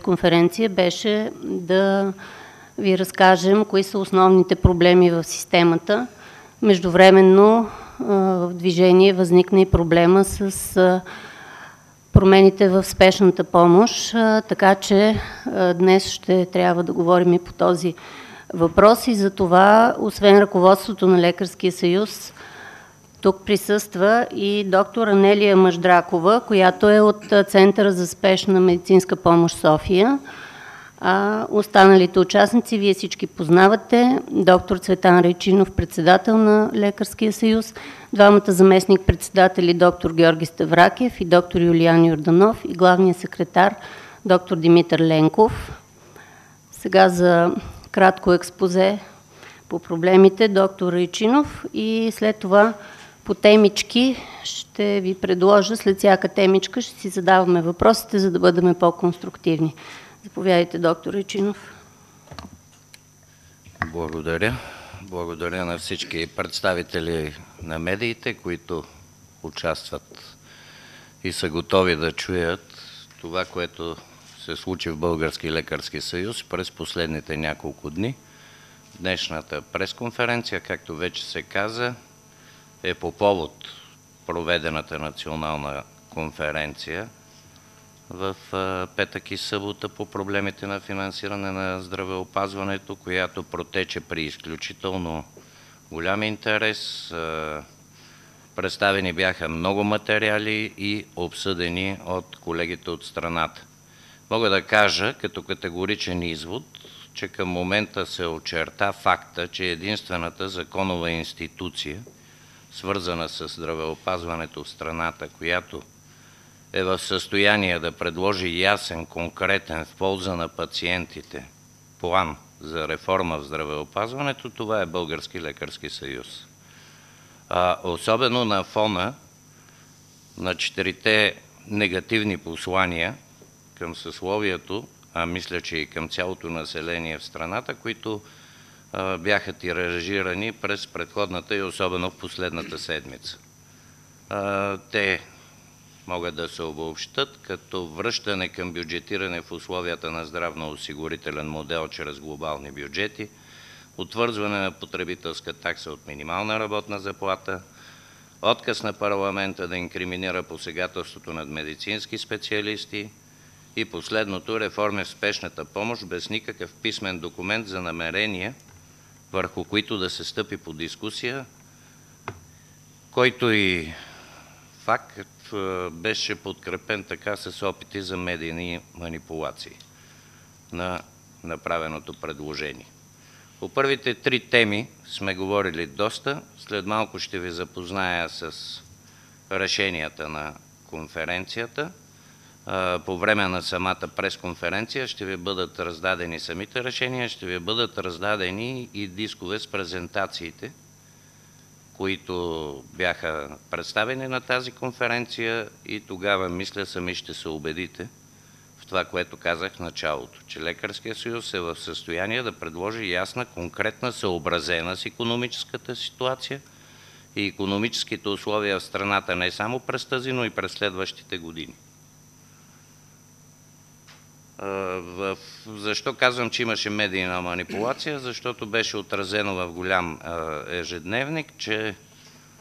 пресконференция беше да ви разкажем кои са основните проблеми в системата. Междувременно в движение възникна и проблема с промените в спешната помощ, така че днес ще трябва да говорим и по този въпрос и за това, освен ръководството на Лекарския съюз, тук присъства и доктор Анелия Маждракова, която е от Центъра за спешна медицинска помощ София. А останалите участници вие всички познавате. Доктор Цветан Райчинов, председател на Лекарския съюз, двамата заместник-председатели доктор Георги Ставракев и доктор Юлиян Йорданов и главният секретар доктор Димитър Ленков. Сега за кратко експозе по проблемите доктор Райчинов и след това по темички ще ви предложа, след всяка темичка ще си задаваме въпросите, за да бъдем по-конструктивни. Заповядайте, доктор Райчинов. Благодаря. Благодаря на всички представители на медиите, които участват и са готови да чуят това, което се случи в Български лекарски съюз през последните няколко дни. Днешната пресконференция, както вече се каза, е по повод проведената национална конференция в петък и събота по проблемите на финансиране на здравеопазването, която протече при изключително голям интерес. Представени бяха много материали и обсъдени от колегите от страната. Мога да кажа като категоричен извод, че към момента се очерта факта, че единствената законова институция, свързана с здравеопазването в страната, която е в състояние да предложи ясен, конкретен, в полза на пациентите план за реформа в здравеопазването, това е Български лекарски съюз. Особено на фона на 4 негативни послания към съсловието, а мисля, че и към цялото население в страната, които бяха тиражирани през предходната и особено в последната седмица. Те могат да се обобщат като връщане към бюджетиране в условията на здравно-осигурителен модел чрез глобални бюджети, утвърдване на потребителска такса от минимална работна заплата, отказ на парламента да инкриминира посегателството над медицински специалисти и последното – реформи в спешната помощ без никакъв писмен документ за намерения, върху които да се стъпи по дискусия, който и факт беше подкрепен така с опити за медийни манипулации на направеното предложение. По първите 3 теми сме говорили доста. След малко ще ви запозная с решенията на конференцията. По време на самата пресконференция ще ви бъдат раздадени самите решения, ще ви бъдат раздадени и дискове с презентациите, които бяха представени на тази конференция и тогава, мисля, сами ще се убедите в това, което казах в началото, че Лекарския съюз е в състояние да предложи ясна, конкретна, съобразена с икономическата ситуация и икономическите условия в страната не само през тази, но и през следващите години. Защо казвам, че имаше медийна манипулация? Защото беше отразено в голям ежедневник, че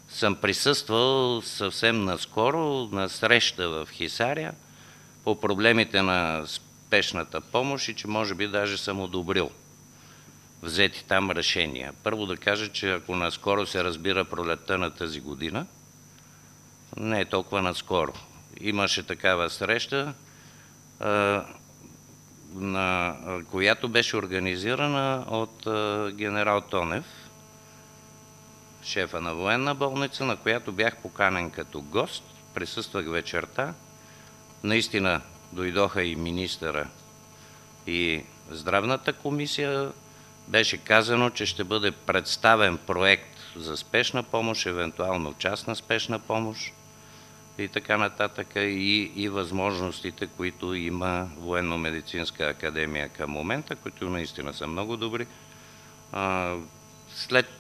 съм присъствал съвсем наскоро на среща в Хисаря по проблемите на спешната помощ и че може би даже съм одобрил взети там решения. Първо да кажа, че ако наскоро се разбира пролетта на тази година, не е толкова наскоро. Имаше такава среща, която беше организирана от генерал Тонев, шефа на военна болница, на която бях поканен като гост, присъствах вечерта. Наистина дойдоха и министъра и здравната комисия. Беше казано, че ще бъде представен проект за спешна помощ, евентуално частна спешна помощ и така нататък, и възможностите, които има Военно-медицинска академия към момента, които наистина са много добри. След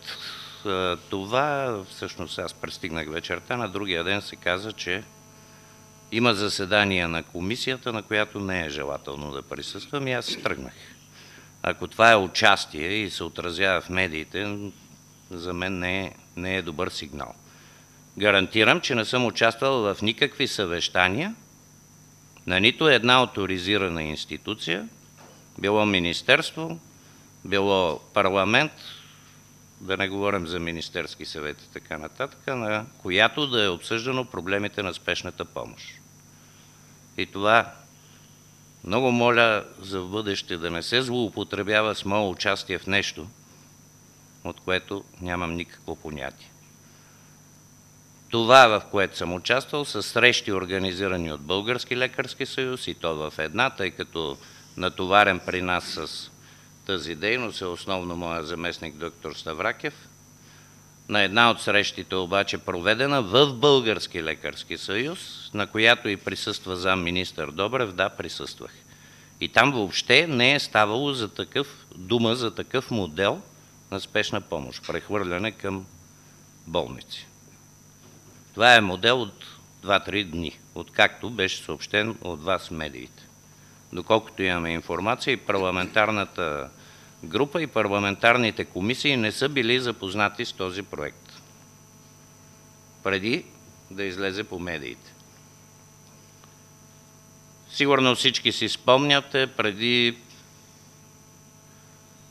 това, всъщност аз пристигнах вечерта, на другия ден се каза, че има заседание на комисията, на която не е желателно да присъствам и аз си тръгнах. Ако това е участие и се отразява в медиите, за мен не е добър сигнал. Гарантирам, че не съм участвал в никакви съвещания на нито една оторизирана институция, било министерство, било парламент, да не говорим за Министерски съвет и така нататък, на която да е обсъждано проблемите на спешната помощ. И това много моля за в бъдеще да не се злоупотребява с мое участие в нещо, от което нямам никакво понятие. Това, в което съм участвал, са срещи, организирани от Български лекарски съюз, и то в една, тъй като натоварен при нас с тази дейност е основно моя заместник доктор Ставракев. На една от срещите обаче, проведена в Български лекарски съюз, на която и присъства замминистър Добрев, да, присъствах. И там въобще не е ставало дума за такъв модел на спешна помощ, прехвърляне към болници. Това е модел от 2-3 дни, откакто беше съобщен от вас медиите. Доколкото имаме информация, и парламентарната група и парламентарните комисии не са били запознати с този проект преди да излезе по медиите. Сигурно всички си спомняте, преди,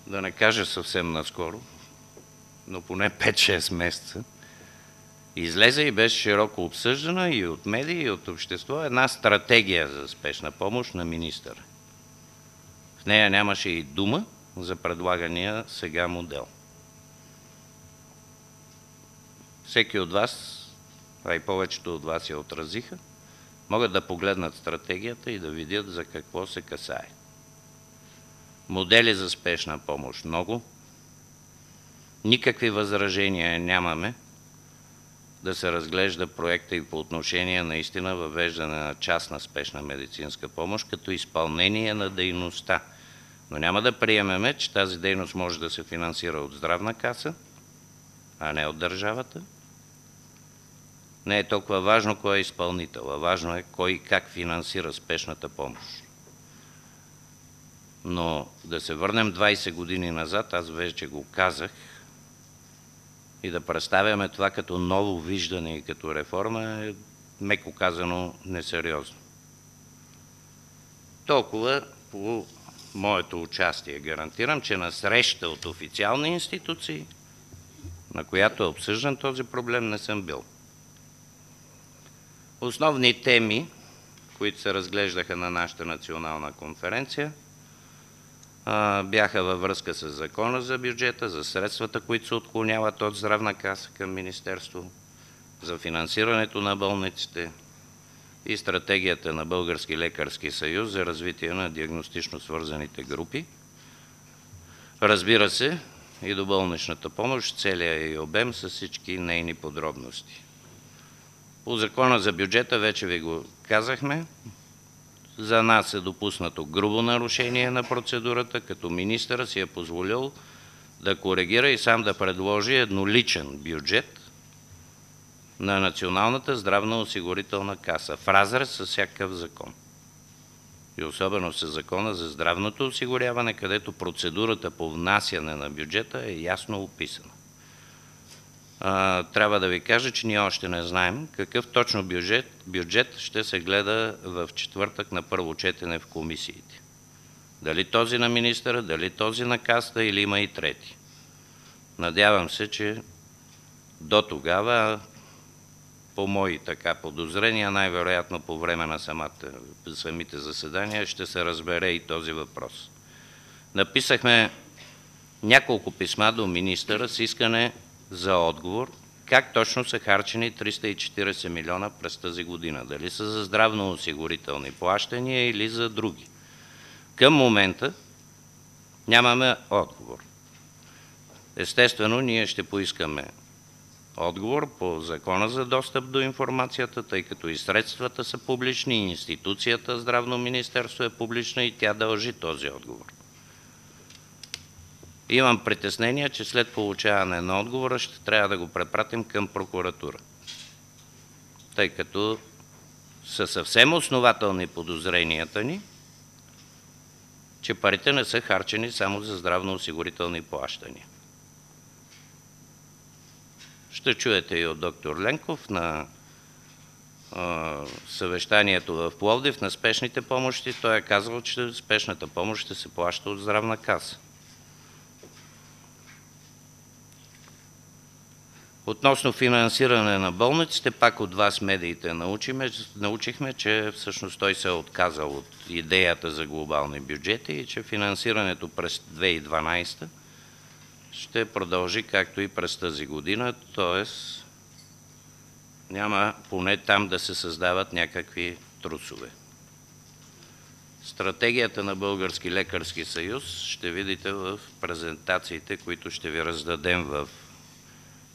да не кажа съвсем наскоро, но поне 5-6 месеца, излезе и беше широко обсъждана и от медии, и от общество една стратегия за спешна помощ на министъра. В нея нямаше и дума за предлагания сега модел. Всеки от вас, а и повечето от вас я отразиха, могат да погледнат стратегията и да видят за какво се касае. Модели за спешна помощ много. Никакви възражения нямаме да се разглежда проекта и по отношение наистина въвеждане на частна спешна медицинска помощ като изпълнение на дейността. Но няма да приемеме, че тази дейност може да се финансира от здравна каса, а не от държавата. Не е толкова важно кой е изпълнител, а важно е кой и как финансира спешната помощ. Но да се върнем 20 години назад, аз вече го казах, и да представяме това като ново виждане и като реформа е, меко казано, несериозно. Толкова по моето участие. Гарантирам, че на среща от официални институции, на която е обсъждан този проблем, не съм бил. Основни теми, които се разглеждаха на нашата национална конференция, бяха във връзка с Закона за бюджета, за средствата, които се отклоняват от здравна каса към Министерство, за финансирането на болниците и стратегията на Български лекарски съюз за развитие на диагностично свързаните групи. Разбира се, и доболничната помощ, целия и обем с всички нейни подробности. По Закона за бюджета вече ви го казахме. За нас е допуснато грубо нарушение на процедурата, като министъра си е позволил да коригира и сам да предложи едноличен бюджет на Националната здравноосигурителна каса в разрез с всякакъв закон. И особено с Закона за здравното осигуряване, където процедурата по внасяне на бюджета е ясно описана. Трябва да ви кажа, че ние още не знаем какъв точно бюджет ще се гледа в четвъртък на първо четене в комисиите. Дали този на министъра, дали този на касата или има и трети. Надявам се, че до тогава, по мои подозрения, най-вероятно по време на самите заседания ще се разбере и този въпрос. Написахме няколко писма до министъра с искане за отговор как точно са харчени 340 милиона през тази година. Дали са за здравноосигурителни плащания или за други. Към момента нямаме отговор. Естествено, ние ще поискаме отговор по Закона за достъп до информацията, тъй като и средствата са публични, и институцията Здравно министерство е публична и тя дължи този отговор. Имам притеснение, че след получаване на отговора ще трябва да го препратим към прокуратура, тъй като са съвсем основателни подозренията ни, че парите не са харчени само за здравноосигурителни плащания. Ще чуете и от доктор Ленков на съвещанието в Пловдив на спешните помощи. Той е казал, че спешната помощ ще се плаща от здравна каса. Относно финансиране на болниците, пак от вас медиите научихме, че всъщност той се е отказал от идеята за глобални бюджети и че финансирането през 2012 ще продължи както и през тази година, т.е. няма поне там да се създават някакви трусове. Стратегията на Български лекарски съюз ще видите в презентациите, които ще ви раздадем в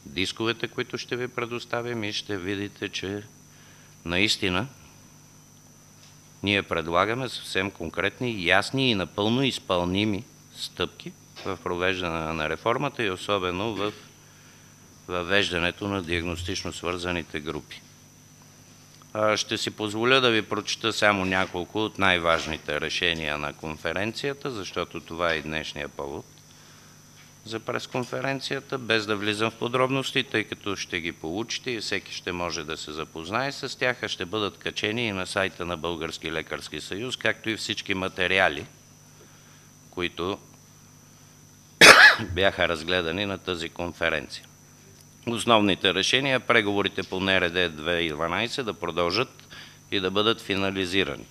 дисковете, които ще ви предоставим, и ще видите, че наистина ние предлагаме съвсем конкретни, ясни и напълно изпълними стъпки в провеждане на реформата и особено в въвеждането на диагностично свързаните групи. Ще си позволя да ви прочета само няколко от най-важните решения на конференцията, защото това е и днешния повод за пресконференцията, без да влизам в подробности, тъй като ще ги получите и всеки ще може да се запознае с тях, а ще бъдат качени и на сайта на Български лекарски съюз, както и всички материали, които бяха разгледани на тази конференция. Основните решения, преговорите по НРД 2012 да продължат и да бъдат финализирани.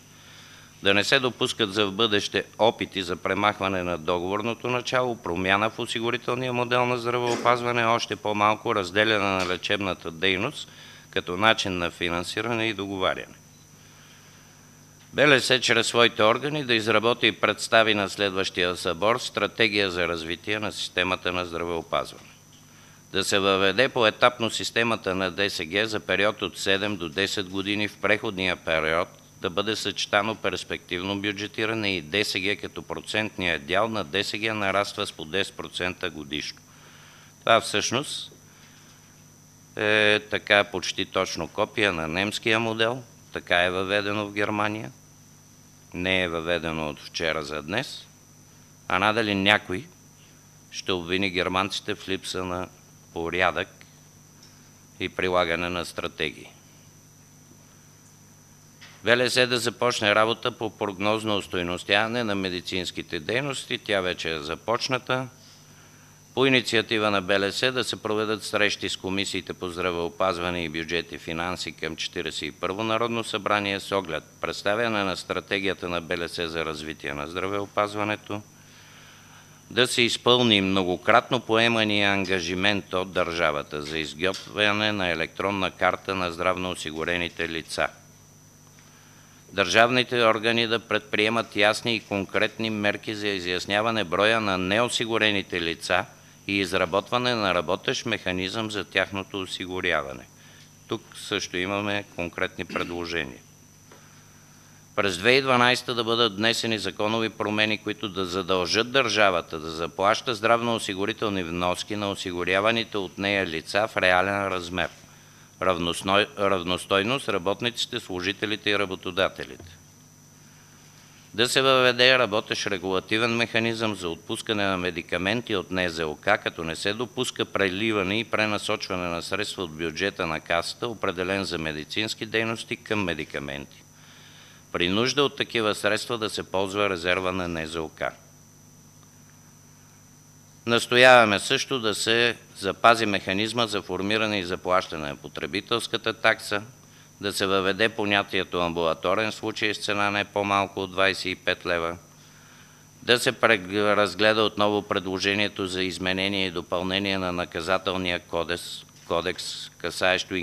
Да не се допускат за в бъдеще опити за премахване на договорното начало, промяна в осигурителния модел на здравеопазване, още по-малко разделяне на лечебната дейност като начин на финансиране и договаряне. БЛС чрез своите органи да изработи и представи на следващия събор стратегия за развитие на системата на здравеопазване. Да се въведе поетапно системата на ДСГ за период от 7 до 10 години, в преходния период да бъде съчетано перспективно бюджетиране и ДСГ като процентния дял на ДСГ нараства с по 10% годишно. Това всъщност е така почти точно копия на немския модел, така е въведено в Германия, не е въведено от вчера за днес, а надали някой ще обвини германците в липса на порядък и прилагане на стратегии. ВЛС да започне работа по прогнозно остойностяване на медицинските дейности. Тя вече е започната. По инициатива на БЛС да се проведат срещи с комисиите по здравеопазване и бюджет и финанси към 41-во Народно събрание с оглед представяне на стратегията на БЛС за развитие на здравеопазването, да се изпълни многократно поемания ангажимент от държавата за изготвяне на електронна карта на здравноосигурените лица. Държавните органи да предприемат ясни и конкретни мерки за изясняване броя на неосигурените лица и изработване на работещ механизъм за тяхното осигуряване. Тук също имаме конкретни предложения. През 2012 да бъдат внесени законови промени, които да задължат държавата да заплаща здравноосигурителни вноски на осигуряваните от нея лица в реален размер. Равностойно с работниците, служителите и работодателите. Да се въведе работещ регулативен механизъм за отпускане на медикаменти от НЗОК, като не се допуска преливане и пренасочване на средства от бюджета на касата, определен за медицински дейности, към медикаменти. При нужда от такива средства да се ползва резерва на НЗОК. Настояваме също да се запази механизма за формиране и заплащане на потребителската такса, да се въведе понятието амбулаторен случай с цена не по-малко от 25 лева, да се разгледа отново предложението за изменение и допълнение на наказателния кодекс, касаещо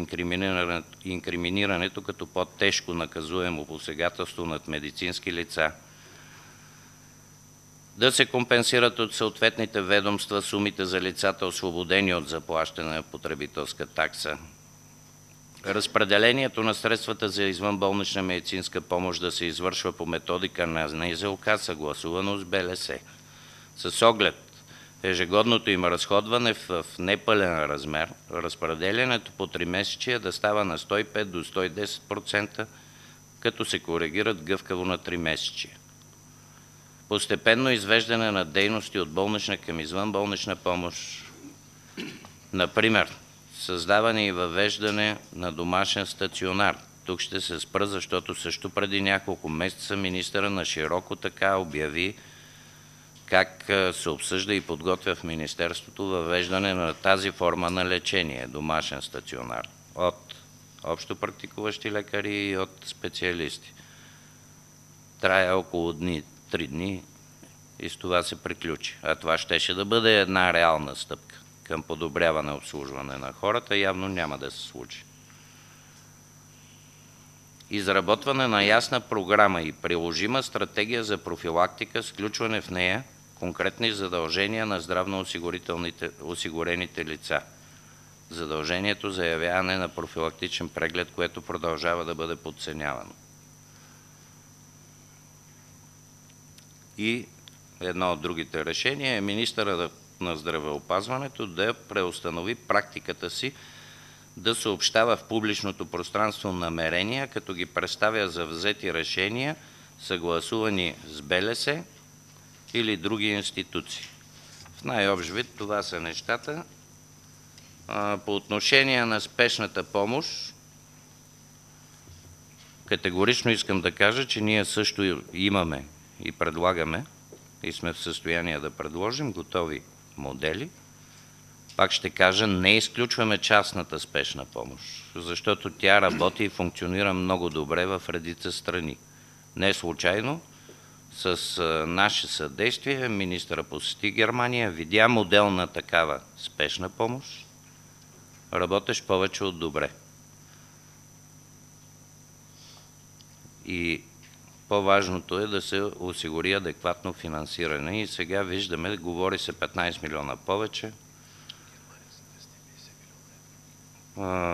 инкриминирането като по-тежко наказуемо посегателство над медицински лица, да се компенсират от съответните ведомства сумите за лицата, освободени от заплащане на потребителска такса, разпределението на средствата за извънболнична медицинска помощ да се извършва по методика на НЗОК, съгласувано с БЛС, с оглед ежегодното им разходване в непълен размер, разпределянето по тримесечие да става на 105 до 110%, като се коригират гъвкаво на 3 месечия. Постепенно извеждане на дейности от болнична към извънболнична помощ. Например, създаване и въвеждане на домашен стационар. Тук ще се спра, защото също преди няколко месеца министъра на широко така обяви как се обсъжда и подготвя в Министерството въвеждане на тази форма на лечение, домашен стационар, от общо практикуващи лекари и от специалисти. Трае около 3 дни и с това се приключи. А това щеше да бъде една реална стъпка към подобряване обслужване на хората, явно няма да се случи. Изработване на ясна програма и приложима стратегия за профилактика, сключване в нея конкретни задължения на здравноосигурените лица. Задължението за явяване на профилактичен преглед, което продължава да бъде подценявано. И едно от другите решения е министъра на здравеопазването да преустанови практиката си да съобщава в публичното пространство намерения, като ги представя за взети решения, съгласувани с БЛС или други институции. В най-общ вид това са нещата. По отношение на спешната помощ, категорично искам да кажа, че ние също имаме и предлагаме и сме в състояние да предложим готови модели. Пак ще кажа, не изключваме частната спешна помощ, защото тя работи и функционира много добре в редица страни. Не случайно, с наше съдействие, министъра посети Германия, видя модел на такава спешна помощ, работещ повече от добре. И по-важното е да се осигури адекватно финансиране. И сега виждаме, говори се 15 милиона повече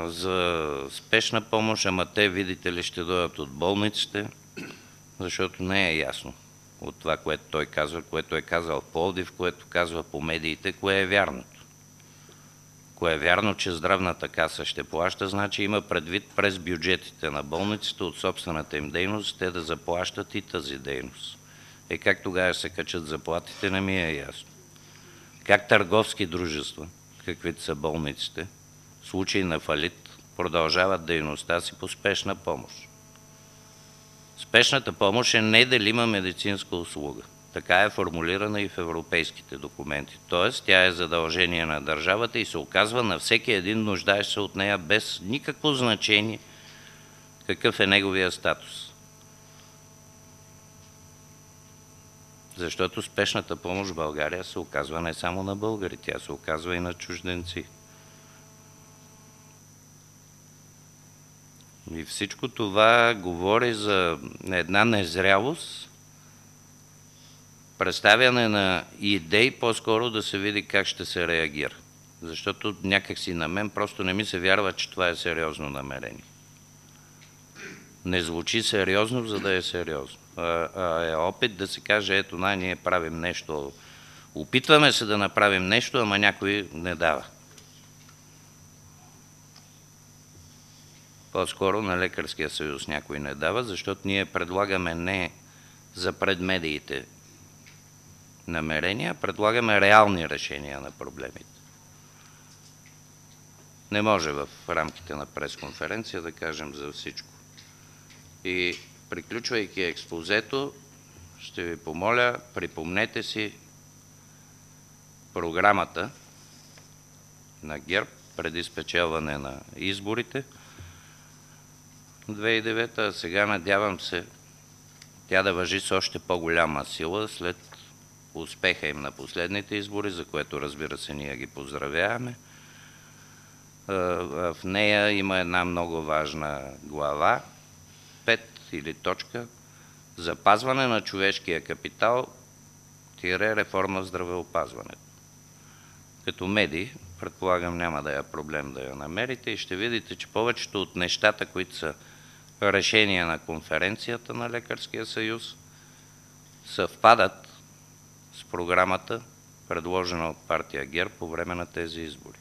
за спешна помощ, ама те, видите ли, ще дойдат от болниците, защото не е ясно от това, което той казва, което е казал в Пловдив, което казва по медиите, кое е вярното. Кое е вярно, че здравната каса ще плаща, значи има предвид през бюджетите на болниците от собствената им дейност, те да заплащат и тази дейност. Как тогава се качат заплатите, не ми е ясно. Как търговски дружества, каквито са болниците, в случай на фалит, продължават дейността си по спешна помощ. Спешната помощ е неделима медицинска услуга. Така е формулирана и в европейските документи. Тоест, тя е задължение на държавата и се оказва на всеки един нуждаещ се от нея без никакво значение какъв е неговия статус. Защото спешната помощ в България се оказва не само на българи, тя се оказва и на чужденци. И всичко това говори за една незрялост, представяне на идеи, по-скоро да се види как ще се реагира. Защото някакси на мен просто не ми се вярва, че това е сериозно намерение. Не звучи сериозно, за да е сериозно. Е опит да се каже, ето, ние правим нещо, опитваме се да направим нещо, ама някой не дава. По-скоро на Лекарския съюз някой не дава, защото ние предлагаме не за пред медиите намерения, предлагаме реални решения на проблемите. Не може в рамките на пресконференция да кажем за всичко. И приключвайки експозето, ще ви помоля, припомнете си програмата на ГЕРБ преди спечелване на изборите 2009, а сега надявам се тя да важи с още по-голяма сила след успеха им на последните избори, за което, разбира се, ние ги поздравяваме. В нея има една много важна глава, 5 или точка, запазване на човешкия капитал, реформа в здравеопазването. Като медии, предполагам, няма да е проблем да я намерите и ще видите, че повечето от нещата, които са решения на конференцията на Лекарския съюз, съвпадат с програмата, предложена от партия ГЕРБ по време на тези избори.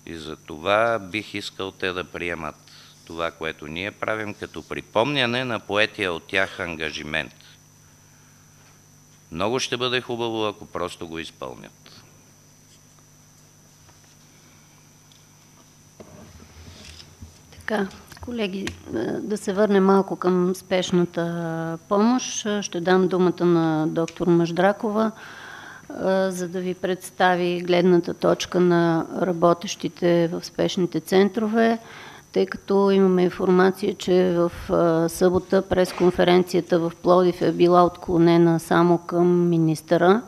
И за това бих искал те да приемат това, което ние правим, като припомняне на поетия от тях ангажимент. Много ще бъде хубаво, ако просто го изпълнят. Така, колеги, да се върнем малко към спешната помощ. Ще дам думата на доктор Маждракова, за да ви представи гледната точка на работещите в спешните центрове, тъй като имаме информация, че в събота пресконференцията в Пловдив е била отклонена само към министъра.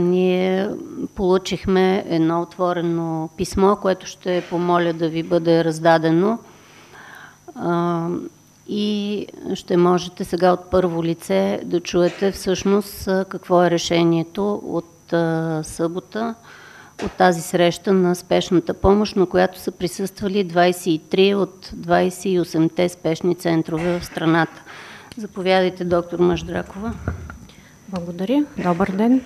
Ние получихме едно отворено писмо, което ще помоля да ви бъде раздадено и ще можете сега от първо лице да чуете всъщност какво е решението от събота, от тази среща на спешната помощ, на която са присъствали 23 от 28-те спешни центрове в страната. Заповядайте, доктор Маждракова. Благодаря. Добър ден.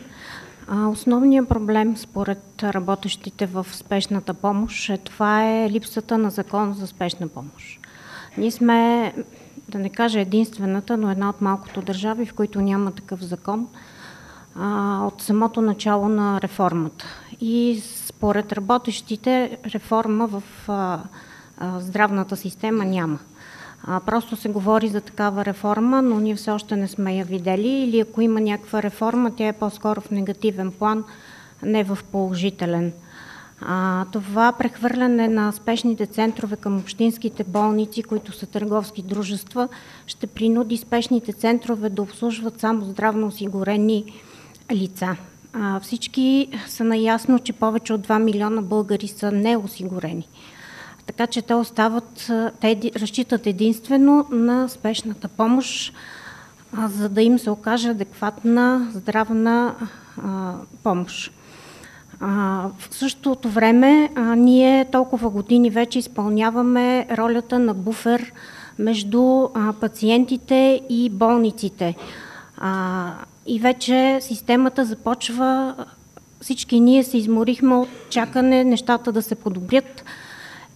Основният проблем според работещите в спешната помощ това е липсата на закон за спешна помощ. Ние сме, да не кажа единствената, но една от малкото държави, в които няма такъв закон от самото начало на реформата. И според работещите реформа в здравната система няма. Просто се говори за такава реформа, но ние все още не сме я видели, или ако има някаква реформа, тя е по-скоро в негативен план, не в положителен. Това прехвърляне на спешните центрове към общинските болници, които са търговски дружества, ще принуди спешните центрове да обслужват само здравно осигурени лица. Всички са наясно, че повече от 2 милиона българи са неосигурени. Така че те разчитат единствено на спешната помощ, за да им се окаже адекватна здравна помощ. В същото време ние толкова години вече изпълняваме ролята на буфер между пациентите и болниците. И вече системата започва, всички ние се изморихме от чакане нещата да се подобрят.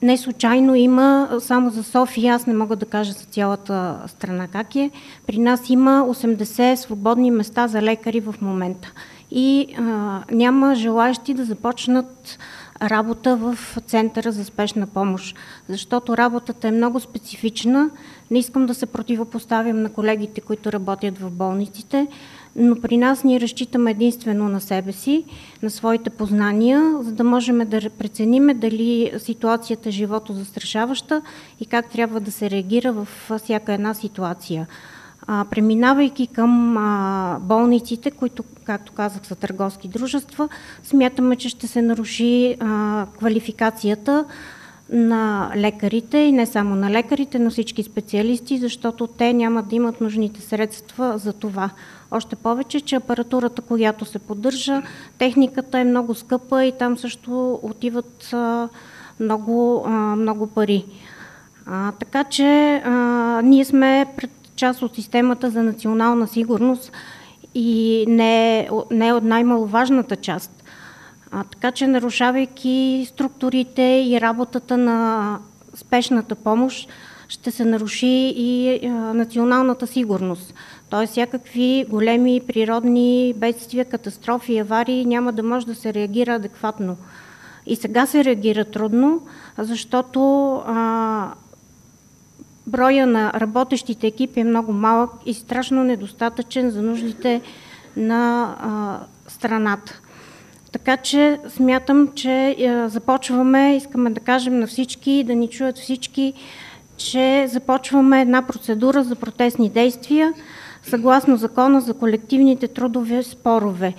Не случайно има, само за София, аз не мога да кажа за цялата страна как е, при нас има 80 свободни места за лекари в момента. И няма желаещи да започнат работа в Центъра за спешна помощ, защото работата е много специфична. Не искам да се противопоставям на колегите, които работят в болниците, но при нас ние разчитаме единствено на себе си, на своите познания, за да можем да прецениме дали ситуацията е животозастрашаваща и как трябва да се реагира в всяка една ситуация. Преминавайки към болниците, които, както казах, са търговски дружества, смятаме, че ще се наруши квалификацията на лекарите и не само на лекарите, но всички специалисти, защото те няма да имат нужните средства за това. Още повече, че апаратурата, която се поддържа, техниката е много скъпа и там също отиват много пари. Така че ние сме пред част от системата за национална сигурност и не е от най-маловажната част. Така че, нарушавайки структурите и работата на спешната помощ, ще се наруши и националната сигурност. Тоест, всякакви големи природни бедствия, катастрофи, аварии няма да може да се реагира адекватно. И сега се реагира трудно, защото броя на работещите екипи е много малък и страшно недостатъчен за нуждите на страната. Така че смятам, че започваме, искаме да кажем на всички, да ни чуят всички, че започваме една процедура за протестни действия съгласно Закона за колективните трудови спорове.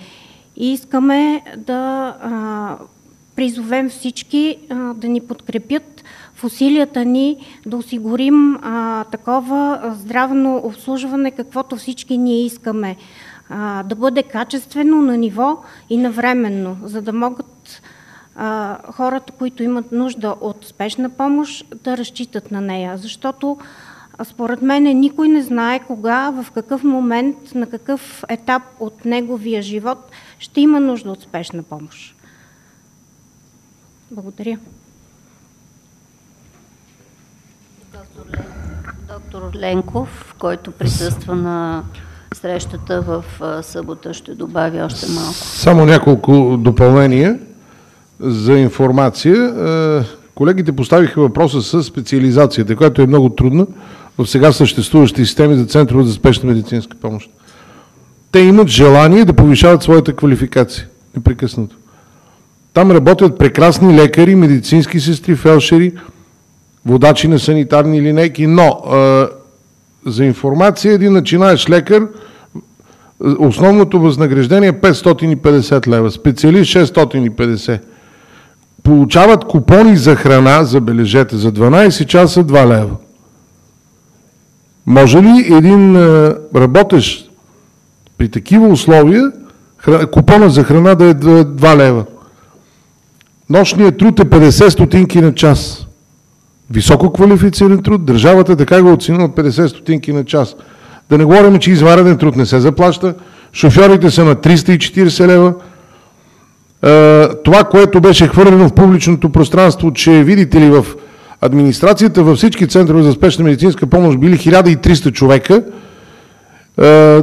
И искаме да призовем всички да ни подкрепят в усилията ни да осигурим такова здравно обслужване, каквото всички ние искаме. Да бъде качествено, на ниво и навременно, за да могат хората, които имат нужда от спешна помощ, да разчитат на нея. Защото според мен никой не знае кога, в какъв момент, на какъв етап от неговия живот ще има нужда от спешна помощ. Благодаря. Доктор Ленков, който присъства на срещата в събота, ще добави още малко. Само няколко допълнения за информация. Колегите поставиха въпроса с специализацията, която е много трудна в сега съществуващите системи за центрове за спешна медицинска помощ. Те имат желание да повишават своята квалификация непрекъснато. Там работят прекрасни лекари, медицински сестри, фелшери, водачи на санитарни линейки, но за информация, един начинаещ лекар, основното възнаграждение е 550 лева, специалист 650. Получават купони за храна, забележете, за 12 часа 2 лева. Може ли един работещ при такива условия купона за храна да е 2 лева? Нощният труд е 50 стотинки на час. Високо квалифициран труд, държавата така го оценила 50 стотинки на час. Да не говорим, че извънреден труд не се заплаща, шофьорите са на 340 лева. Това, което беше хвърлено в публичното пространство, че видите ли в администрацията, във всички центрове за спешна медицинска помощ били 1300 човека,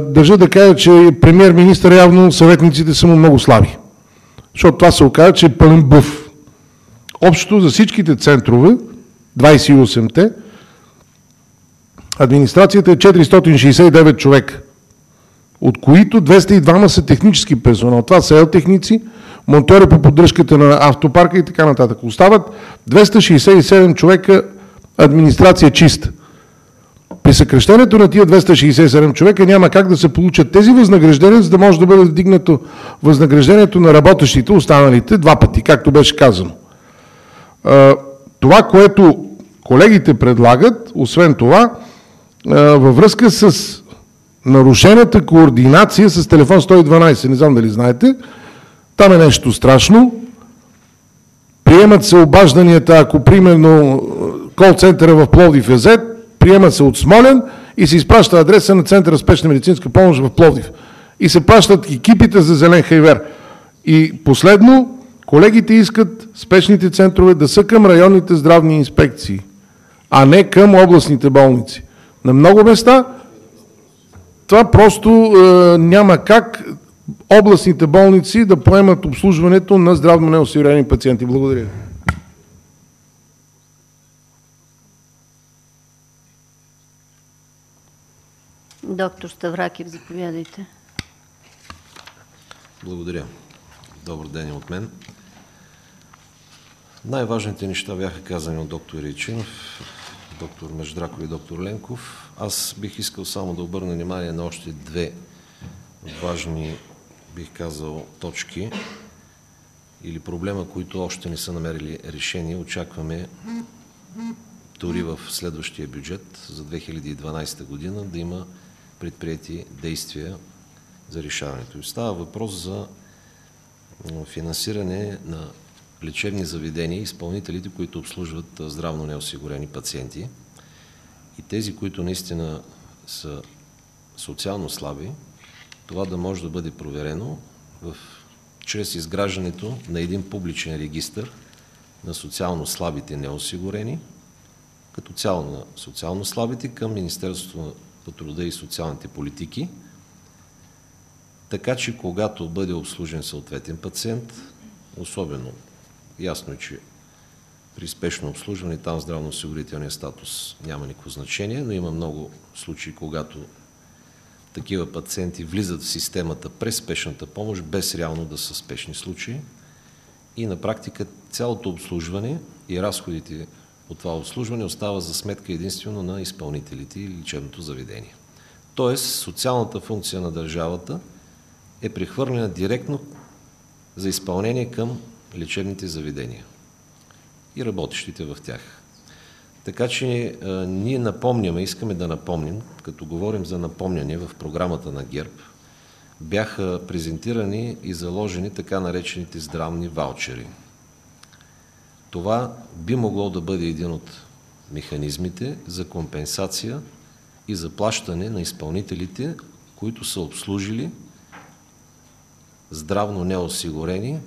държа да кажа, че премиер-министър явно съветниците са му много слаби. Защото това се оказа, че е пълен бъв. Общо за всичките центрове, 28-те, администрацията е 469 човека, от които 202 са технически персонал. Това са елтехници, монтьори по поддръжката на автопарка и така нататък. Остават 267 човека администрация чиста. При съкращението на тия 267 човека няма как да се получат тези възнаграждения, за да може да бъде вдигнато възнаграждението на работещите, останалите 2 пъти, както беше казано. Това, което колегите предлагат, освен това, във връзка с нарушената координация с телефон 112, не знам дали знаете, там е нещо страшно. Приемат се обажданията, ако примерно кол-центъра в Пловдив е взет, приемат се от Смолян и се изпраща адреса на Центъра за спешна медицинска помощ в Пловдив. И се пращат екипите за зелен хайвер. И последно, колегите искат спешните центрове да са към районните здравни инспекции, а не към областните болници. На много места това просто няма как областните болници да поемат обслужването на здравно неосигурени пациенти. Благодаря. Доктор Ставракиев, заповядайте. Благодаря. Добър ден от мен. Най-важните неща бяха казани от доктор Райчинов, доктор Междраков и доктор Ленков. Аз бих искал само да обърна внимание на още 2 важни, бих казал, точки или проблема, които още не са намерили решение. Очакваме дори в следващия бюджет за 2012 година да има предприети действия за решаването. Става въпрос за финансиране на лечебни заведения и изпълнителите, които обслужват здравно неосигурени пациенти. И тези, които наистина са социално слаби, това да може да бъде проверено чрез изграждането на един публичен регистър на социално слабите неосигурени, като цяло на социално слабите към Министерството на труда и социалните политики, така че когато бъде обслужен съответен пациент, особено ясно е, че при спешно обслужване там здравноосигурителният статус няма никакво значение, но има много случаи, когато такива пациенти влизат в системата през спешната помощ, без реално да са спешни случаи. И на практика цялото обслужване и разходите от това обслужване остава за сметка единствено на изпълнителите и лечебното заведение. Тоест, социалната функция на държавата е прехвърлена директно за изпълнение към лечебните заведения и работещите в тях. Така че ние напомняме, искаме да напомним, като говорим за напомняне в програмата на ГЕРБ, бяха презентирани и заложени така наречените здравни ваучери. Това би могло да бъде един от механизмите за компенсация и заплащане на изпълнителите, които са обслужили здравно неосигурени,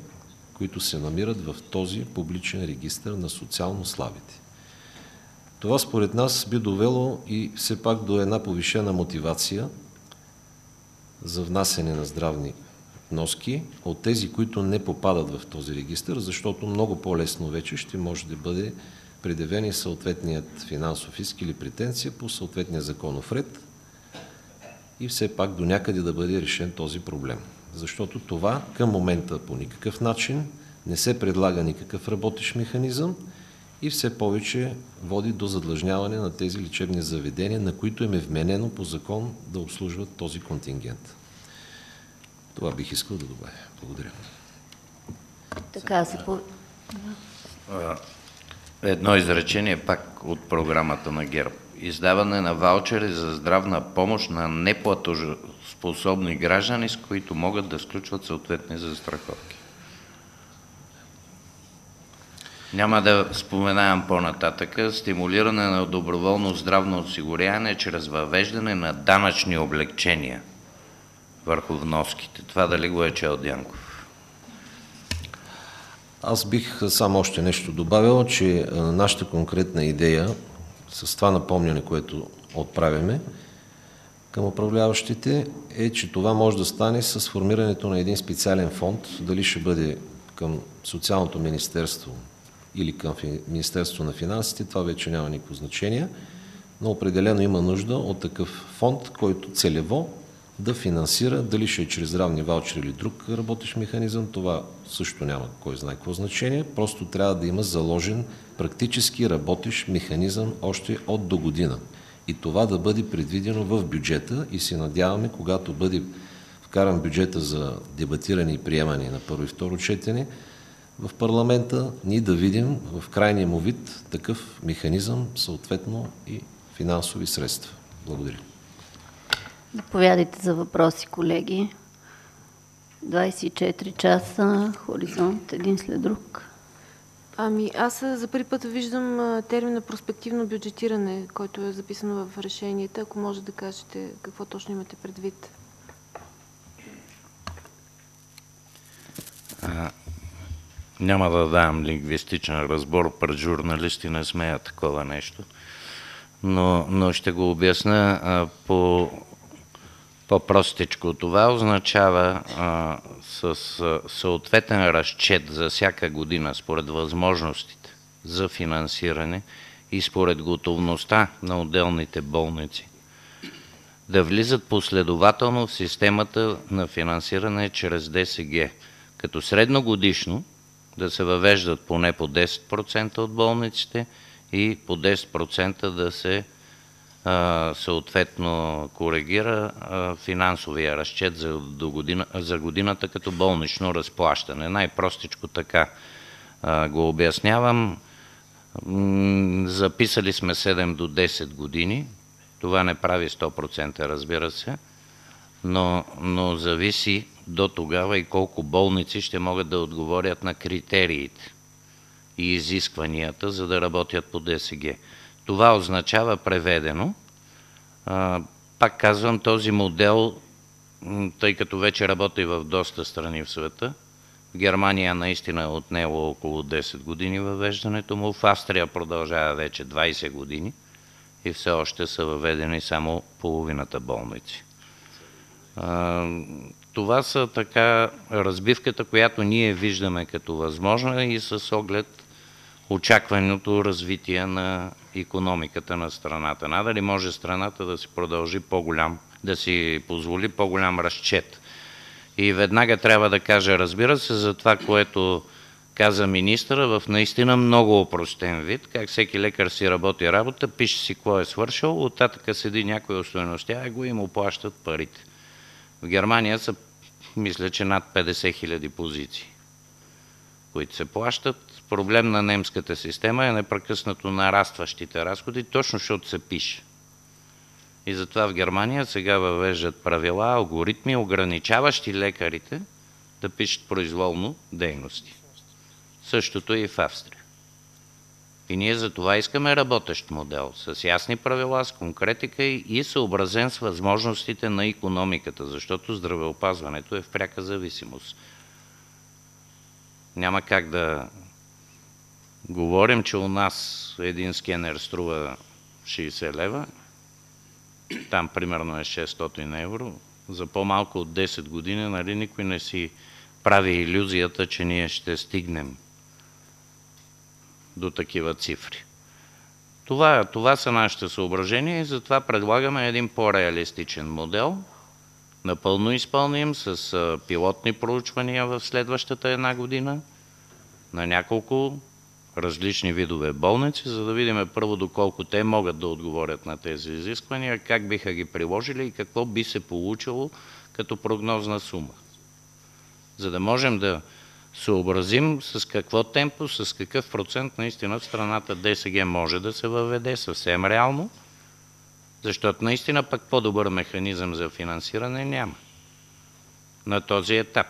които се намират в този публичен регистър на социално слабите. Това според нас би довело и все пак до една повишена мотивация за внасяне на здравни вноски от тези, които не попадат в този регистър, защото много по-лесно вече ще може да бъде предявен и съответният финансов иск или претенция по съответния законов ред и все пак до някъде да бъде решен този проблем. Защото това към момента по никакъв начин не се предлага никакъв работещ механизъм и все повече води до задлъжняване на тези лечебни заведения, на които им е вменено по закон да обслужват този контингент. Това бих искал да добавя. Благодаря. Така се Едно изречение пак от програмата на ГЕРБ. Издаване на ваучери за здравна помощ на неплатежоспособни граждани, с които могат да сключват съответни застраховки. Няма да споменавам по-нататък. Стимулиране на доброволно здравно осигуряване чрез въвеждане на данъчни облекчения върху вноските. Това дали го е чел Дянков? Аз бих само още нещо добавил, че нашата конкретна идея с това напомняне, което отправяме към управляващите, е, че това може да стане с формирането на един специален фонд, дали ще бъде към Социалното министерство или към Министерство на финансите, това вече няма никакво значение, но определено има нужда от такъв фонд, който целево да финансира, дали ще е чрез здравни ваучери или друг работещ механизъм, това също няма кой знае какво значение, просто трябва да има заложен практически работещ механизъм още от до година. И това да бъде предвидено в бюджета и се надяваме, когато бъде вкаран бюджета за дебатиране и приемане на първо и второ четене в парламента, ние да видим в крайния му вид такъв механизъм, съответно и финансови средства. Благодаря. Заповядайте за въпроси, колеги. 24 часа, хоризонт, един след друг. Аз за първи път виждам термина проспективно бюджетиране, който е записано в решенията. Ако може да кажете какво точно имате предвид. Няма да давам лингвистичен разбор, пред журналисти не смея такова нещо, но ще го обясня по-простичко. Това означава с съответен разчет за всяка година според възможностите за финансиране и според готовността на отделните болници да влизат последователно в системата на финансиране чрез ДСГ, като средногодишно да се въвеждат поне по 10% от болниците и по 10% да се съответно коригира финансовия разчет за годината като болнично разплащане. Най-простичко така го обяснявам. Записали сме 7 до 10 години. Това не прави 100%, разбира се, но зависи до тогава и колко болници ще могат да отговорят на критериите и изискванията, за да работят по ДСГ. Това означава преведено. Пак казвам, този модел, тъй като вече работи в доста страни в света, в Германия наистина е отнело около 10 години въвеждането му, в Австрия продължава вече 20 години и все още са въведени само половината болници. Това са така разбивката, която ние виждаме като възможна и с оглед очакваното развитие на икономиката на страната. Надали може страната да си продължи да си позволи по-голям разчет. И веднага трябва да кажа, разбира се, за това, което каза министъра, в наистина много опростен вид, как всеки лекар си работи работа, пише си какво е свършил, оттатък седи някой остойностява го и му плащат парите. В Германия са, мисля, че над 50 000 позиции, които се плащат. Проблем на немската система е непрекъснато нарастващите разходи, точно защото се пише. И затова в Германия сега въвеждат правила, алгоритми, ограничаващи лекарите да пишат произволно дейности. Същото и в Австрия. И ние за това искаме работещ модел, с ясни правила, с конкретика и съобразен с възможностите на икономиката, защото здравеопазването е в пряка зависимост. Няма как да говорим, че у нас един скенер струва 60 лева, там примерно е 600 евро, за по-малко от 10 години, нали, никой не си прави илюзията, че ние ще стигнем до такива цифри. Това са нашите съображения и затова предлагаме един по-реалистичен модел, напълно изпълним с пилотни проучвания в следващата една година на няколко различни видове болници, за да видим първо доколко те могат да отговорят на тези изисквания, как биха ги приложили и какво би се получило като прогнозна сума. За да можем да съобразим с какво темпо, с какъв процент наистина в страната ДСГ може да се въведе съвсем реално, защото наистина пък по-добър механизъм за финансиране няма на този етап.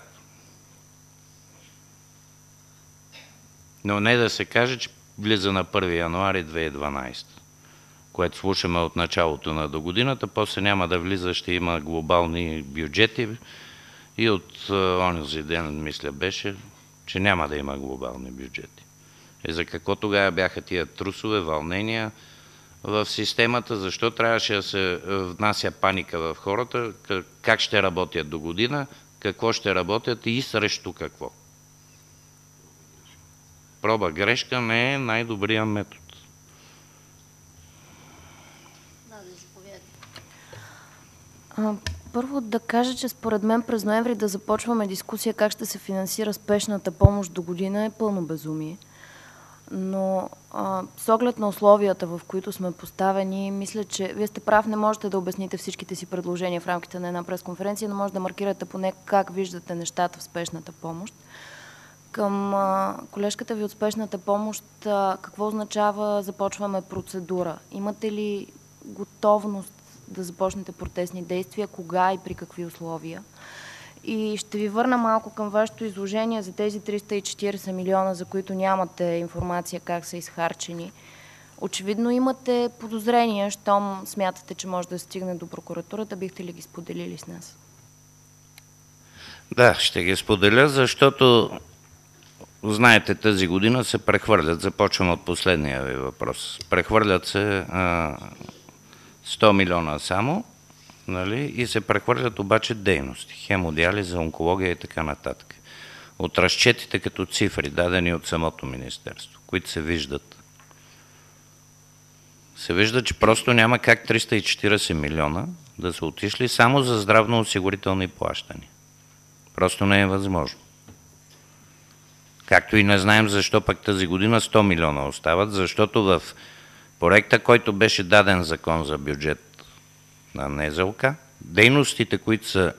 Но не да се каже, че влиза на 1 януари 2012, което слушаме от началото на до годината, после няма да влиза, ще има глобални бюджети и от онзи ден, мисля, беше, че няма да има глобални бюджети. За какво тогава бяха тия трусове, вълнения в системата, защо трябваше да се внася паника в хората, как ще работят до година, какво ще работят и срещу какво. Проба грешка не е най-добрият метод. Първо да кажа, че според мен през ноември да започваме дискусия как ще се финансира спешната помощ до година е пълно безумие. Но с оглед на условията, в които сме поставени, мисля, че вие сте прав, не можете да обясните всичките си предложения в рамките на една пресконференция, но може да маркирате поне как виждате нещата в спешната помощ. Към колежката ви от спешната помощ, какво означава започваме процедура? Имате ли готовност да започнете протестни действия, кога и при какви условия? И ще ви върна малко към вашето изложение за тези 340 милиона, за които нямате информация как са изхарчени. Очевидно имате подозрения, щом смятате, че може да стигне до прокуратурата. Бихте ли ги споделили с нас? Да, ще ги споделя, защото знаете, тази година се прехвърлят, започвам от последния ви въпрос, прехвърлят се 100 милиона само, нали, и се прехвърлят обаче дейности, хемодиализа, онкология и така нататък. От разчетите като цифри, дадени от самото министерство, които се вижда, че просто няма как 340 милиона да са отишли само за здравноосигурителни плащания. Просто не е възможно. Както и не знаем защо пък тази година 100 милиона остават, защото в проекта, който беше даден закон за бюджет на НЗОК, дейностите, които са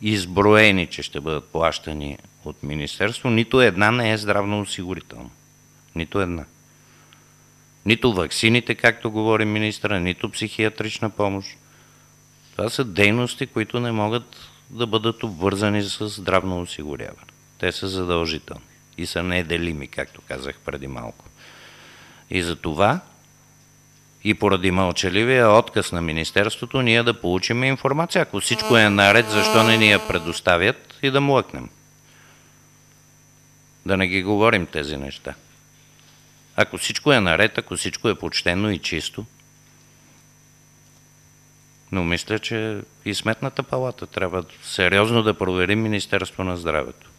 изброени, че ще бъдат плащани от министерство, нито една не е здравноосигурителна. Нито една. Нито ваксините, както говори министра, нито психиатрична помощ. Това са дейности, които не могат да бъдат обвързани с здравно осигуряване. Те са задължителни и са неделими, както казах преди малко. И за това, и поради мълчаливия отказ на министерството, ние да получим информация. Ако всичко е наред, защо не ни я предоставят и да млъкнем? Да не ги говорим тези неща. Ако всичко е наред, ако всичко е почтено и чисто, но мисля, че и Сметната палата трябва сериозно да провери Министерство на здравето.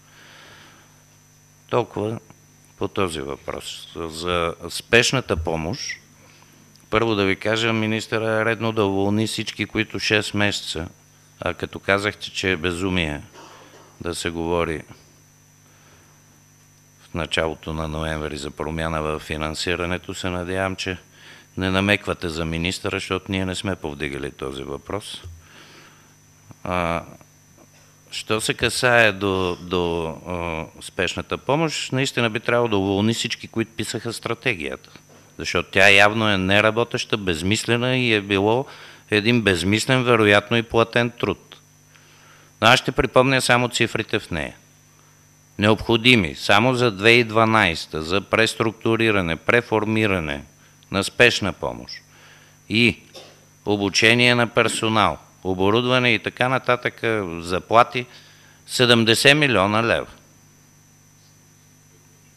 Толкова по този въпрос. За спешната помощ, първо да ви кажа, министъра е редно да уволни всички, които 6 месеца, а като казахте, че е безумие да се говори в началото на ноември за промяна в финансирането, се надявам, че не намеквате за министъра, защото ние не сме повдигали този въпрос. Що се касае до спешната помощ, наистина би трябвало да уволни всички, които писаха стратегията. Защото тя явно е неработеща, безмислена и е било един безмислен, вероятно и платен труд. Но аз ще припомня само цифрите в нея. Необходими само за 2012 за преструктуриране, преформиране на спешна помощ и обучение на персонал, оборудване и така нататък, заплати 70 милиона лева.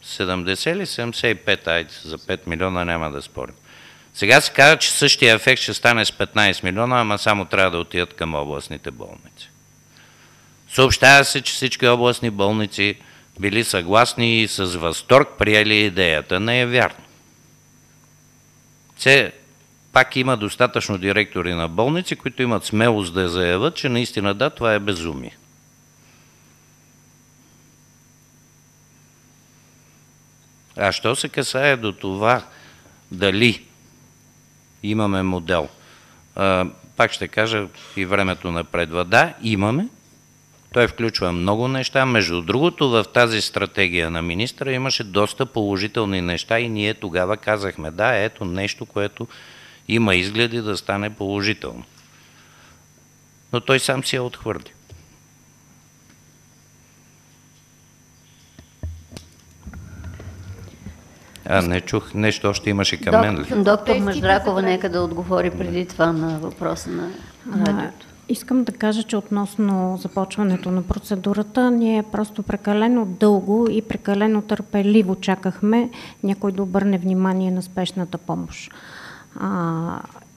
70 или 75, айде, за 5 милиона няма да спорим. Сега се казва, че същия ефект ще стане с 15 милиона, ама само трябва да отидат към областните болници. Съобщава се, че всички областни болници били съгласни и с възторг приели идеята. Не е вярно. Пак има достатъчно директори на болници, които имат смелост да заявят, че наистина да, това е безумие. А що се касае до това дали имаме модел, пак ще кажа, и времето напредва. Да, имаме. Той включва много неща. Между другото, в тази стратегия на министра имаше доста положителни неща и ние тогава казахме, да, ето нещо, което има изгледи да стане положително. Но той сам си я отхвърли. Не чух, нещо още имаше към мен ли? Доктор Маждракова, нека да отговори преди това на въпроса на радиото. Искам да кажа, че относно започването на процедурата, ние просто прекалено дълго и прекалено търпеливо чакахме някой да обърне внимание на спешната помощ.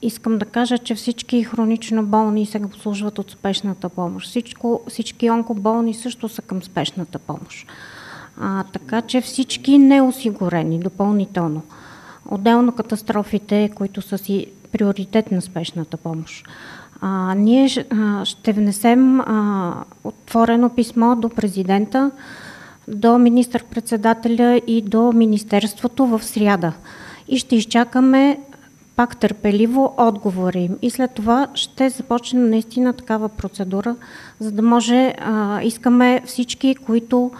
Искам да кажа, че всички хронично болни се обслужват от спешната помощ. Всички онкоболни също са към спешната помощ. Така че всички неосигурени допълнително. Отделно катастрофите, които са си приоритет на спешната помощ. Ние ще внесем отворено писмо до президента, до министър-председателя и до Министерството в сряда. И ще изчакаме пак търпеливо отговори им. И след това ще започнем наистина такава процедура, за да може, искаме всички, които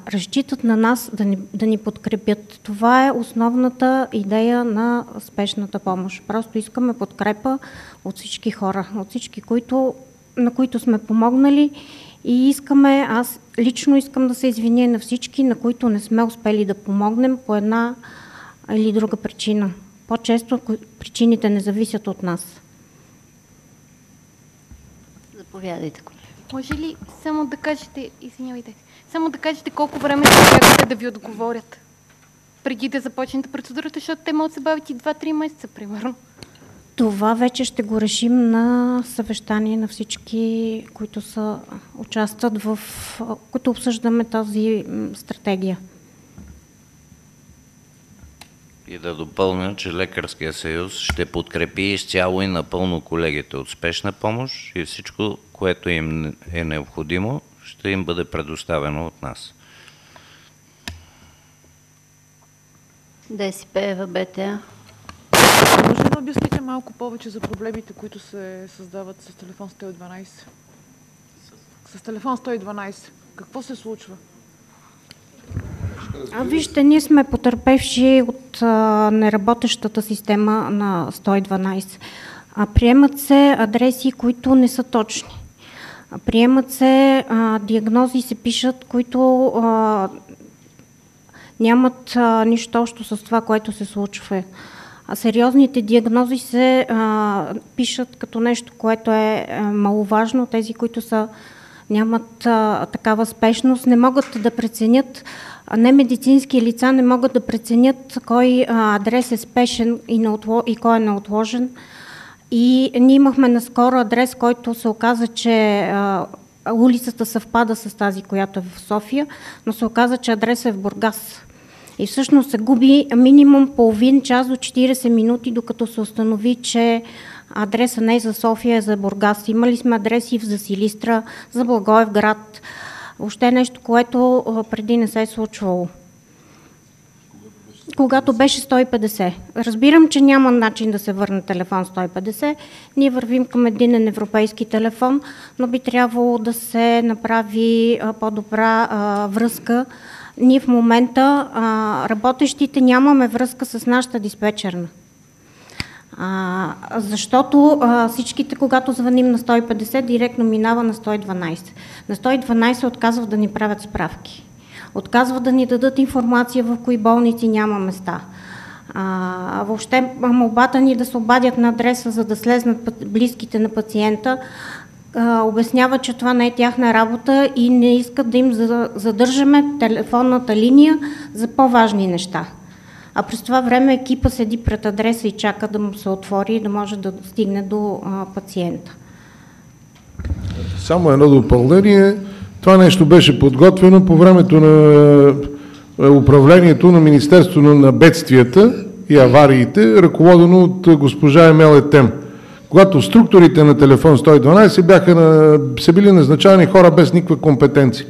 разчитат на нас да ни подкрепят. Това е основната идея на спешната помощ. Просто искаме подкрепа от всички хора, от всички, на които сме помогнали и искаме, аз лично искам да се извиня на всички, на които не сме успели да помогнем по една или друга причина. По-често причините не зависят от нас. Заповядайте, колеги. Може ли само да кажете, извинявайте, само да кажете колко време ще чакате да ви отговорят преди да започнете процедурата, защото те могат да се бавят и 2-3 месеца, примерно. Това вече ще го решим на съвещание на всички, които участват като обсъждаме тази стратегия. И да допълня, че Лекарския съюз ще подкрепи изцяло и напълно колегите от спешна помощ и всичко, което им е необходимо, ще им бъде предоставено от нас. ДСП, БТА. Може да обясните малко повече за проблемите, които се създават с телефон 112? С телефон 112. Какво се случва? Вижте, ние сме потърпевши от неработещата система на 112. Приемат се адреси, които не са точни. Приемат се диагнози, се пишат, които нямат нищо общо с това, което се случва. Сериозните диагнози се пишат като нещо, което е маловажно. Тези, които нямат такава спешност, не могат да преценят, немедицински лица не могат да преценят кой адрес е спешен и кой е неотложен. И ние имахме наскоро адрес, който се оказа, че улицата съвпада с тази, която е в София, но се оказа, че адресът е в Бургас. И всъщност се губи минимум половин час до 40 минути, докато се установи, че адреса не е за София, е за Бургас. Имали сме адреси за Силистра, за Благоевград. Въобще нещо, което преди не се е случвало. Когато беше 150. Разбирам, че няма начин да се върне телефон 150. Ние вървим към единен европейски телефон, но би трябвало да се направи по-добра връзка. Ние в момента работещите нямаме връзка с нашата диспетчерна. Защото всичките, когато звъним на 150, директно минава на 112. На 112 отказват да ни правят справки. Отказват да ни дадат информация в кои болници няма места. Въобще молбата ни да се обадят на адреса, за да слезнат близките на пациента, обясняват, че това не е тяхна работа и не искат да им задържаме телефонната линия за по-важни неща. А през това време екипа седи пред адреса и чака да му се отвори и да може да стигне до пациента. Само едно допълнение. Това нещо беше подготвено по времето на управлението на Министерството на бедствията и авариите, ръководено от госпожа Емел Етем. Когато структурите на телефон 112 са били назначавани хора без никаква компетенция.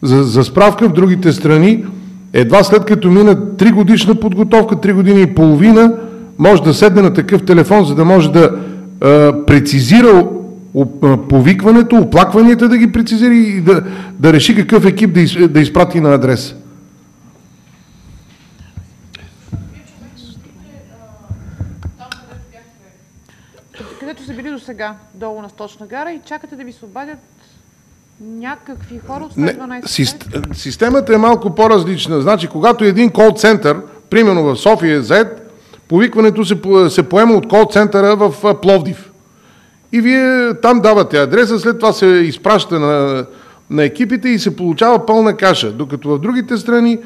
За справка, в другите страни, едва след като мина 3 годишна подготовка, 3 години и половина, може да седне на такъв телефон, за да може да прецизира повикването, оплакванията да ги прецизира и да реши какъв екип да изпрати на адреса. Където са били до сега, долу на Сточна гара и чакате да ви се обадят някакви хора от 112? Системата е малко по-различна. Значи, когато един кол-център, примерно в София е зает, повикването се поема от кол-центъра в Пловдив. И вие там давате адреса, след това се изпраща на екипите и се получава пълна каша. Докато в другите страни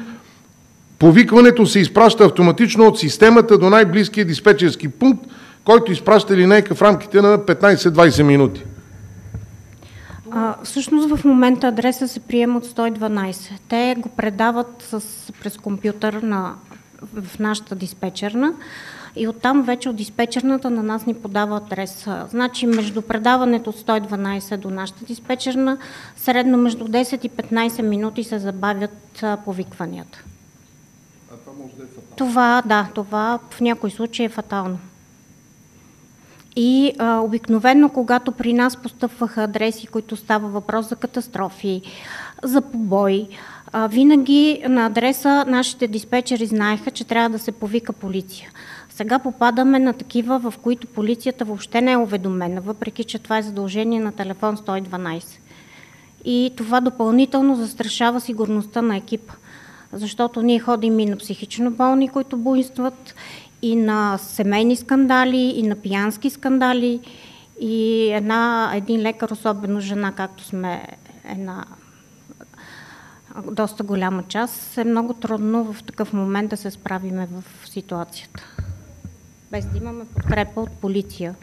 повикването се изпраща автоматично от системата до най-близкия диспетчерски пункт, който изпраща линейка в рамките на 15-20 минути. Всъщност в момента адреса се приема от 112. Те го предават през компютър в нашата диспетчерна и оттам вече от диспетчерната на нас ни подава адрес. Значи между предаването от 112 до нашата диспетчерна, средно между 10 и 15 минути се забавят повикванията. А това може да е фатално? Това в някои случаи е фатално. И обикновено, когато при нас постъпваха адреси, които става въпрос за катастрофи, за побой, винаги на адреса нашите диспетчери знаеха, че трябва да се повика полиция. Сега попадаме на такива, в които полицията въобще не е уведомена, въпреки че това е задължение на телефон 112. И това допълнително застрашава сигурността на екипа, защото ние ходим и на психично болни, които буйстват, и на семейни скандали, и на пиянски скандали, и един лекар, особено жена, както сме една доста голяма част, е много трудно в такъв момент да се справиме в ситуацията. Без да имаме подкрепа от полиция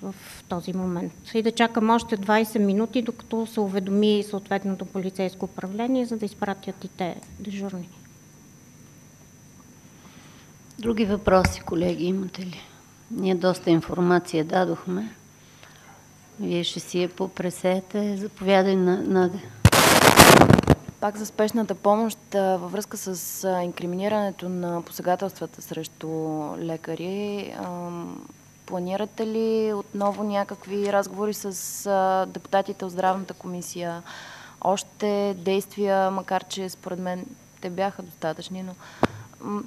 в този момент. И да чакам още 20 минути, докато се уведоми съответното полицейско управление, за да изпратят и те дежурни. Други въпроси, колеги, имате ли? Ние доста информация дадохме. Вие ще си я попресете. Заповядай, Надя. Пак за спешната помощ, във връзка с инкриминирането на посегателствата срещу лекари, планирате ли отново някакви разговори с депутатите от Здравната комисия? Още действия, макар че според мен те бяха достатъчни, но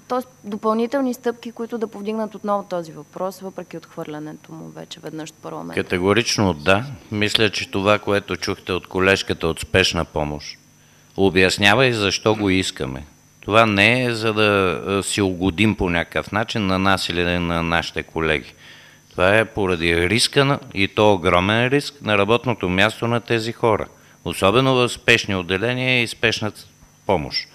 тоест допълнителни стъпки, които да повдигнат отново този въпрос, въпреки отхвърлянето му вече веднъж от парламента? Категорично да. Мисля, че това, което чухте от колежката от спешна помощ, обяснява и защо го искаме. Това не е за да си угодим по някакъв начин на нас или на нашите колеги. Това е поради риска, и то огромен риск, на работното място на тези хора. Особено в спешни отделения и спешна помощ.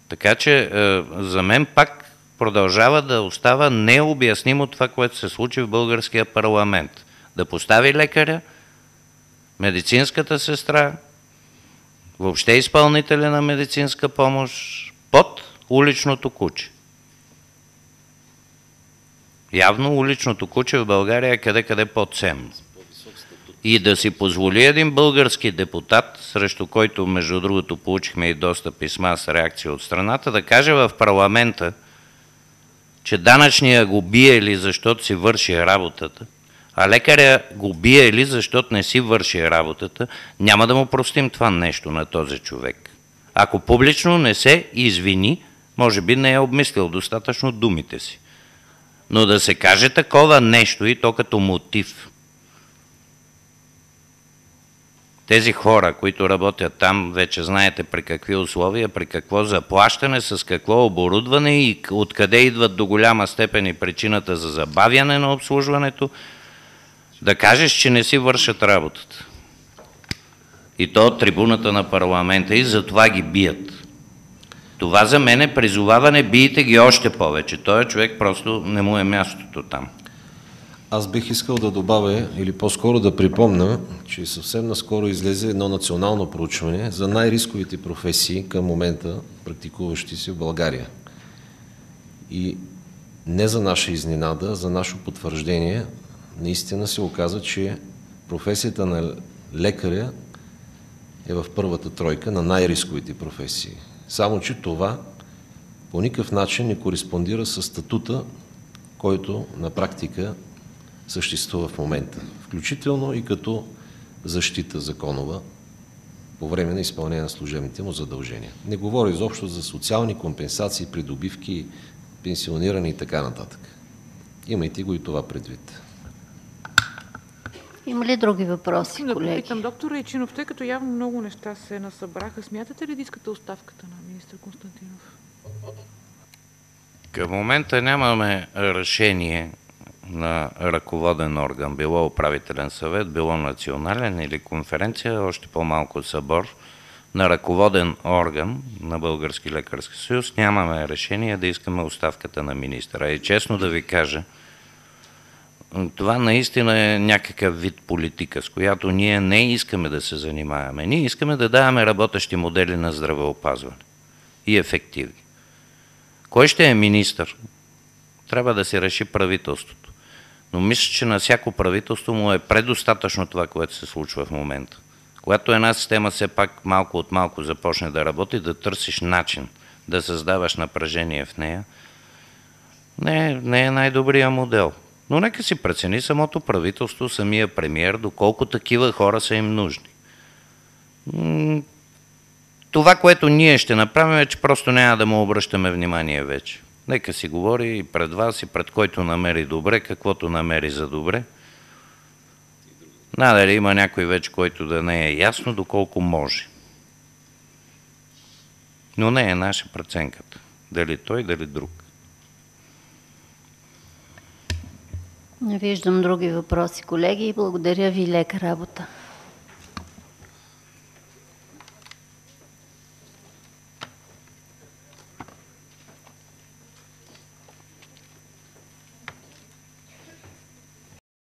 Така че за мен пак продължава да остава необяснимо това, което се случи в българския парламент. Да постави лекаря, медицинската сестра, въобще изпълнителя на медицинска помощ под уличното куче. Явно уличното куче в България е къде по-ценно. И да си позволи един български депутат, срещу който, между другото, получихме и доста писма с реакция от страната, да каже в парламента, че данъчния го бие ли, защото си върши работата, а лекаря го бие ли, защото не си върши работата, няма да му простим това нещо на този човек. Ако публично не се извини, може би не е обмислил достатъчно думите си. Но да се каже такова нещо и то като мотив. Тези хора, които работят там, вече знаете при какви условия, при какво заплащане, с какво оборудване и откъде идват до голяма степен и причината за забавяне на обслужването. да кажеш, че не си вършат работата. И то от трибуната на парламента, и затова ги бият. Това за мен е призоваване, бийте ги още повече. Той човек просто не му е мястото там. Аз бих искал да добавя, или по-скоро да припомня, че съвсем наскоро излезе едно национално проучване за най-рисковите професии към момента, практикуващи се в България. И не за наша изненада, за наше потвърждение, наистина се оказа, че професията на лекаря е в първата тройка на най-рисковите професии. Само че това по никакъв начин не кореспондира с статута, който на практика съществува в момента, включително и като защита законова по време на изпълнение на служебните му задължения. Не говоря изобщо за социални компенсации, придобивки, пенсиониране и така нататък. Имайте го и това предвид. Има ли други въпроси, Да колеги? попитам доктора Ичинов, тъй като явно много неща се насъбраха. Смятате ли да искате оставката на министър Константинов? Към момента нямаме решение на ръководен орган, било управителен съвет, било национален или конференция, още по-малко събор, на ръководен орган на Български лекарски съюз. Нямаме решение да искаме оставката на министъра. И честно да ви кажа, това наистина е някакъв вид политика, с която ние не искаме да се занимаваме. Ние искаме да даваме работещи модели на здравеопазване и ефективни. Кой ще е министър? Трябва да се реши правителството. Но мисля, че на всяко правителство му е предостатъчно това, което се случва в момента. Когато една система все пак малко от малко започне да работи, да търсиш начин да създаваш напрежение в нея, не е най-добрият модел. Но нека си прецени самото правителство, самия премиер, доколко такива хора са им нужни. Това, което ние ще направим, е, че просто няма да му обръщаме внимание вече. Нека си говори и пред вас, и пред който намери добре, каквото намери за добре. Надали има някой вече, който да не е ясно, доколко може. Но не е наша преценката. Дали той, дали друг. Не виждам други въпроси, колеги. Благодаря ви, лека работа.